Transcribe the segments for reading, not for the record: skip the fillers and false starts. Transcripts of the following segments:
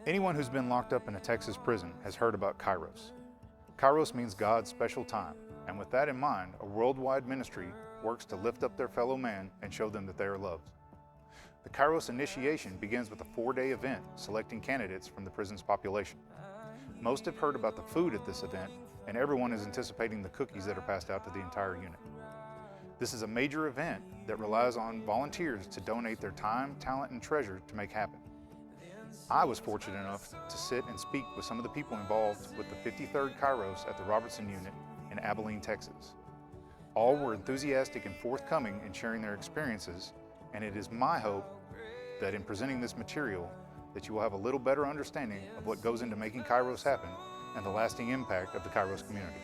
Anyone who's been locked up in a Texas prison has heard about KAIROS. KAIROS means God's special time, and with that in mind, a worldwide ministry works to lift up their fellow man and show them that they are loved. The KAIROS initiation begins with a 4-day event selecting candidates from the prison's population. Most have heard about the food at this event, and everyone is anticipating the cookies that are passed out to the entire unit. This is a major event that relies on volunteers to donate their time, talent, and treasure to make happen. I was fortunate enough to sit and speak with some of the people involved with the 53rd KAIROS at the Robertson Unit in Abilene, Texas. All were enthusiastic and forthcoming in sharing their experiences, and it is my hope that in presenting this material that you will have a little better understanding of what goes into making KAIROS happen and the lasting impact of the KAIROS community.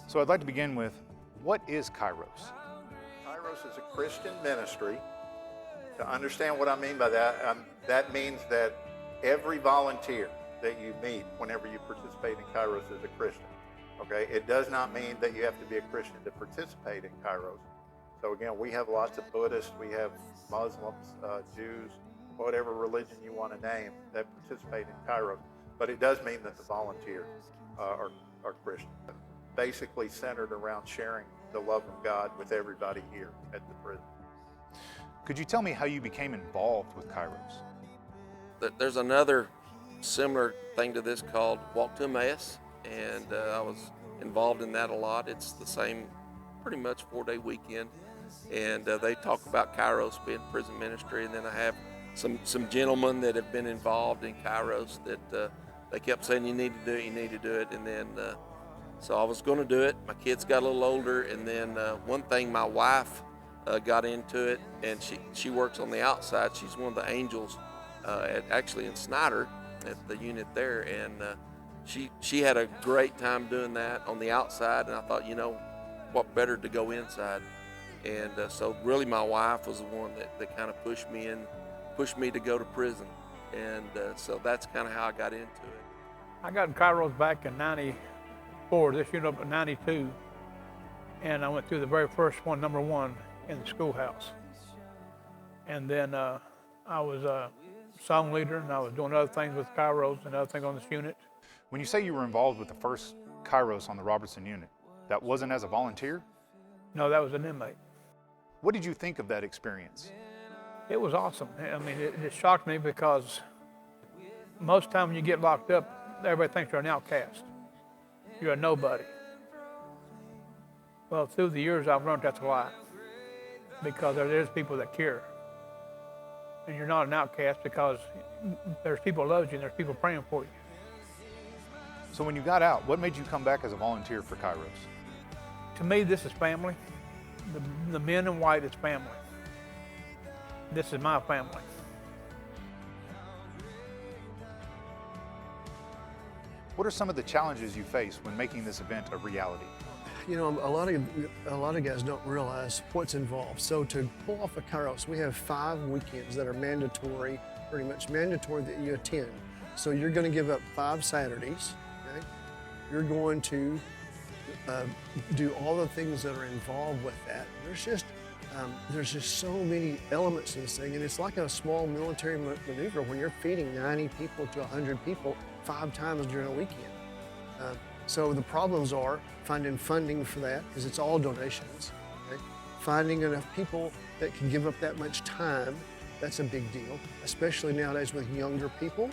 So I'd like to begin with, what is KAIROS? KAIROS is a Christian ministry. To understand what I mean by that means that every volunteer that you meet whenever you participate in KAIROS is a Christian. Okay, it does not mean that you have to be a Christian to participate in KAIROS. So again, we have lots of Buddhists, we have Muslims, Jews, whatever religion you want to name that participate in KAIROS. But it does mean that the volunteers are Christian. Basically centered around sharing the love of God with everybody here at the prison. Could you tell me how you became involved with KAIROS? There's another similar thing to this called Walk to Emmaus, and I was involved in that a lot. It's the same, pretty much 4-day weekend, and they talk about KAIROS being prison ministry, and then I have some gentlemen that have been involved in KAIROS that they kept saying, you need to do it, and then so I was going to do it. My kids got a little older, and then one thing, my wife got into it, and she works on the outside. She's one of the angels actually in Snyder at the unit there, and she had a great time doing that on the outside, and I thought, you know, what better to go inside? And so really my wife was the one that kind of pushed me to go to prison, and so that's kind of how I got into it. I got in KAIROS back in 94, this unit up in 92, and I went through the very first one, number 1, in the schoolhouse. And then I was a song leader, and I was doing other things with KAIROS and other things on this unit. When you say you were involved with the first KAIROS on the Robertson Unit, that wasn't as a volunteer? No, that was an inmate. What did you think of that experience? It was awesome. I mean, it shocked me because most time when you get locked up, everybody thinks you're an outcast. You're a nobody. Well, through the years, I've learned that's a lie, because there's people that care. And you're not an outcast because there's people that love you and there's people praying for you. So when you got out, what made you come back as a volunteer for KAIROS? To me, this is family. The men in white is family. This is my family. What are some of the challenges you face when making this event a reality? You know, a lot of guys don't realize what's involved. So to pull off a KAIROS, we have 5 weekends that are mandatory, pretty much mandatory that you attend. So you're going to give up 5 Saturdays. Okay? You're going to do all the things that are involved with that. There's just so many elements to this thing, and it's like a small military maneuver when you're feeding 90 people to 100 people 5 times during a weekend. So the problems are finding funding for that, because it's all donations. Okay? Finding enough people that can give up that much time, that's a big deal, especially nowadays with younger people.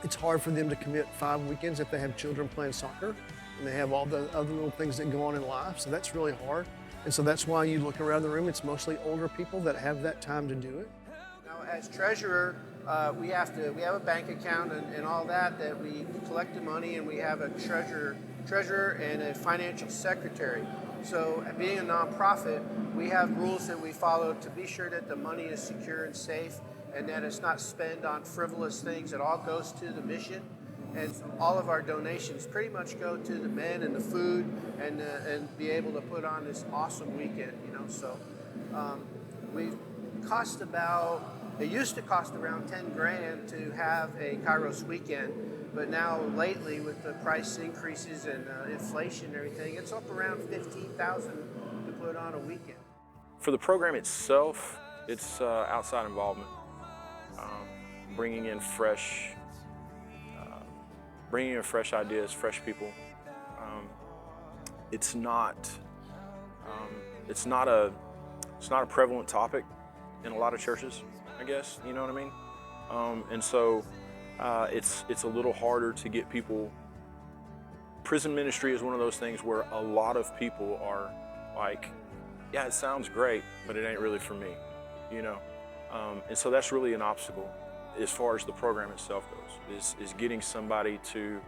It's hard for them to commit 5 weekends if they have children playing soccer, and they have all the other little things that go on in life, so that's really hard. And so that's why you look around the room, it's mostly older people that have that time to do it. Now, as treasurer, we have a bank account and all that we collect the money, and we have a treasurer and a financial secretary. So being a nonprofit, we have rules that we follow to be sure that the money is secure and safe, and that it's not spent on frivolous things. It all goes to the mission. And all of our donations pretty much go to the men and the food, and be able to put on this awesome weekend, you know. So it used to cost around 10 grand to have a KAIROS weekend, but now lately with the price increases and inflation and everything, it's up around $15,000 to put on a weekend. For the program itself, it's outside involvement. bringing in fresh ideas, fresh people. It's not a prevalent topic in a lot of churches, I guess, you know what I mean? And so it's a little harder to get people. Prison ministry is one of those things where a lot of people are like, yeah, it sounds great, but it ain't really for me, you know? And so that's really an obstacle as far as the program itself goes, is getting somebody to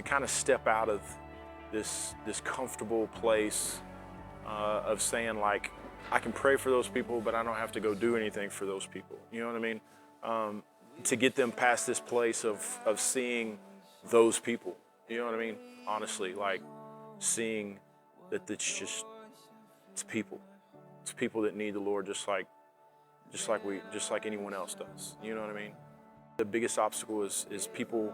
kind of step out of this comfortable place of saying, like, I can pray for those people, but I don't have to go do anything for those people. You know what I mean? To get them past this place of seeing those people. You know what I mean? Honestly, like seeing that it's people. It's people that need the Lord just like anyone else does. You know what I mean? The biggest obstacle is people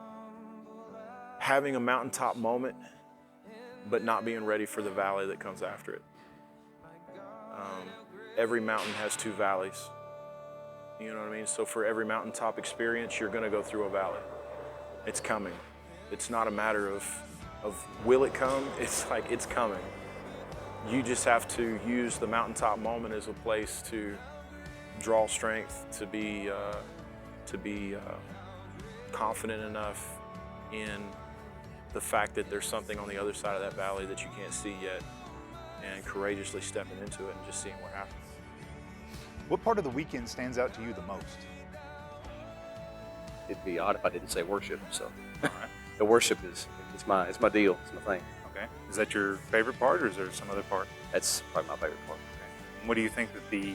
having a mountaintop moment, but not being ready for the valley that comes after it. Every mountain has two valleys. You know what I mean? So for every mountaintop experience, you're gonna go through a valley. It's coming. It's not a matter of will it come? It's like, it's coming. You just have to use the mountaintop moment as a place to draw strength, to be confident enough in the fact that there's something on the other side of that valley that you can't see yet, and courageously stepping into it and just seeing what happens. What part of the weekend stands out to you the most? It'd be odd if I didn't say worship. So All right. the worship is my deal. It's my thing. Okay. Is that your favorite part, or is there some other part? That's probably my favorite part. And what do you think that the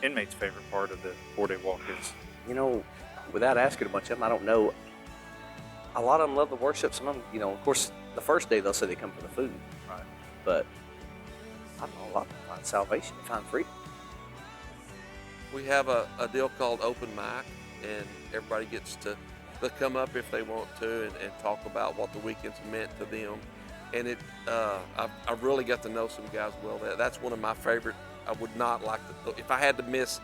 inmates' favorite part of the 4-day walk is? You know, without asking a bunch of them, I don't know. A lot of them love the worship. Some of them, you know, of course, the first day they'll say they come for the food. Right. But I don't know, a lot of them find salvation, they find freedom. We have a deal called open mic, and everybody gets to come up if they want to and talk about what the weekend's meant to them. And I've really got to know some guys well. That's one of my favorite. I would not like to, if I had to miss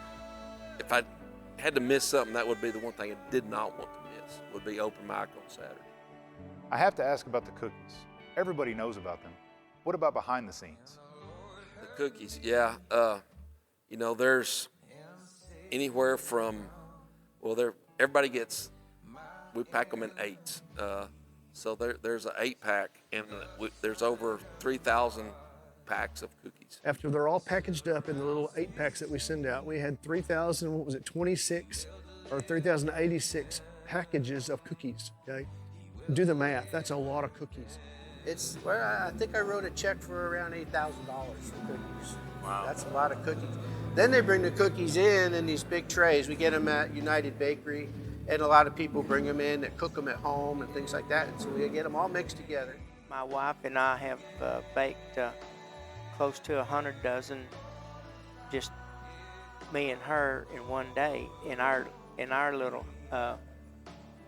something, that would be the one thing I did not want to miss, would be open mic on Saturday. I have to ask about the cookies. Everybody knows about them. What about behind the scenes? The cookies, yeah. You know, there's anywhere from, everybody gets, we pack them in 8s. So there's an 8-pack, and there's over 3,000 packs of cookies. After they're all packaged up in the little 8-packs that we send out, we had 3,086 or 3,086 packages of cookies, okay? Do the math, that's a lot of cookies. I think I wrote a check for around $8,000 for cookies. Wow. That's a lot of cookies. Then they bring the cookies in these big trays. We get them at United Bakery, and a lot of people bring them in that cook them at home and things like that. And so we get them all mixed together. My wife and I have baked close to 100 dozen, just me and her in one day in our little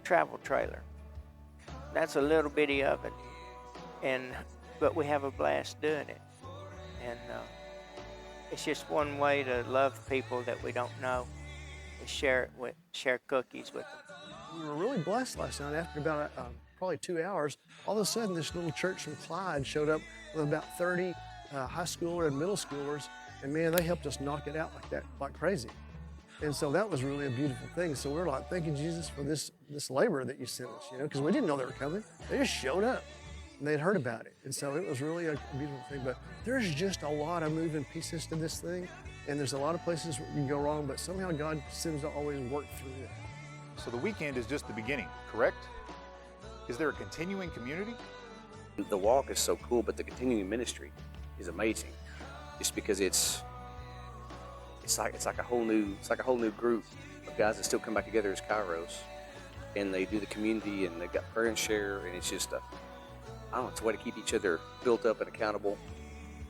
travel trailer. That's a little bitty oven, but we have a blast doing it. And it's just one way to love people that we don't know, is share cookies with them. We were really blessed last night. After about probably 2 hours, all of a sudden this little church from Clyde showed up with about 30 high schooler and middle schoolers, and man, they helped us knock it out like crazy. And so that was really a beautiful thing. So we're like, thank you, Jesus, for this labor that you sent us, you know, because we didn't know they were coming. They just showed up, and they'd heard about it. And so it was really a beautiful thing. But there's just a lot of moving pieces to this thing, and there's a lot of places where you can go wrong, but somehow God seems to always work through it. So the weekend is just the beginning, correct? Is there a continuing community? The walk is so cool, but the continuing ministry is amazing, just because it's like a whole new group of guys that still come back together as KAIROS, and they do the community, and they've got prayer and share, and it's just it's a way to keep each other built up and accountable,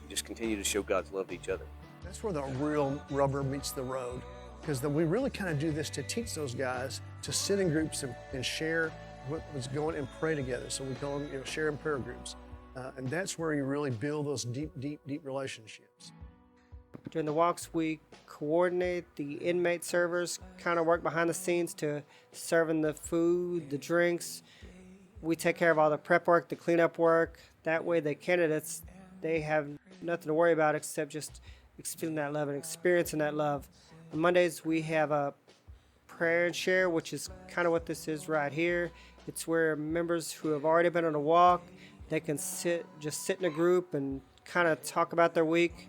and just continue to show God's love to each other. That's where the real rubber meets the road, because we really kind of do this to teach those guys to sit in groups and share what was going and pray together. So we call them, share in prayer groups. And that's where you really build those deep relationships. During the walks, we coordinate the inmate servers, kind of work behind the scenes to serving the food, the drinks. We take care of all the prep work, the cleanup work. That way the candidates, they have nothing to worry about except just feeling that love and experiencing that love. On Mondays, we have a prayer and share, which is kind of what this is right here. It's where members who have already been on a walk, they can sit in a group and kind of talk about their week,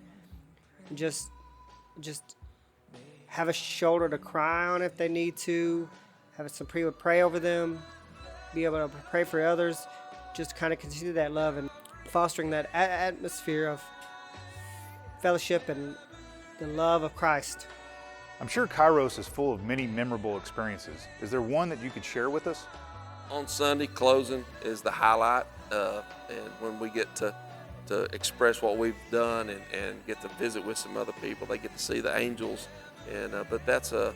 and just have a shoulder to cry on if they need to, have some people pray over them, be able to pray for others, just kind of continue that love and fostering that atmosphere of fellowship and the love of Christ. I'm sure Kairos is full of many memorable experiences. Is there one that you could share with us? On Sunday, closing is the highlight, and when we get to express what we've done and get to visit with some other people, they get to see the angels, and but that's a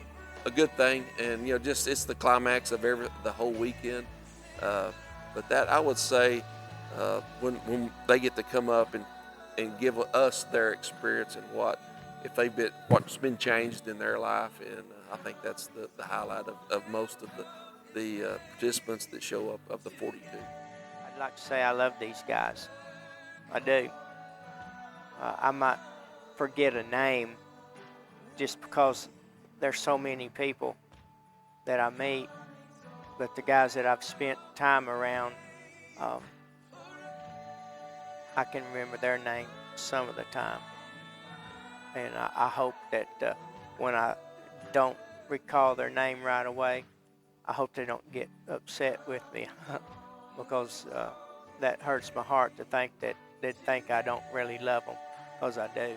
good thing, and just it's the climax of the whole weekend. But that I would say when they get to come up and give us their experience and what's been changed in their life, and I think that's the highlight of most of the participants that show up of the 42. I'd like to say I love these guys. I do. I might forget a name just because there's so many people that I meet, but the guys that I've spent time around, I can remember their name some of the time. And I hope that when I don't recall their name right away, I hope they don't get upset with me because that hurts my heart to think that they think I don't really love them, because I do.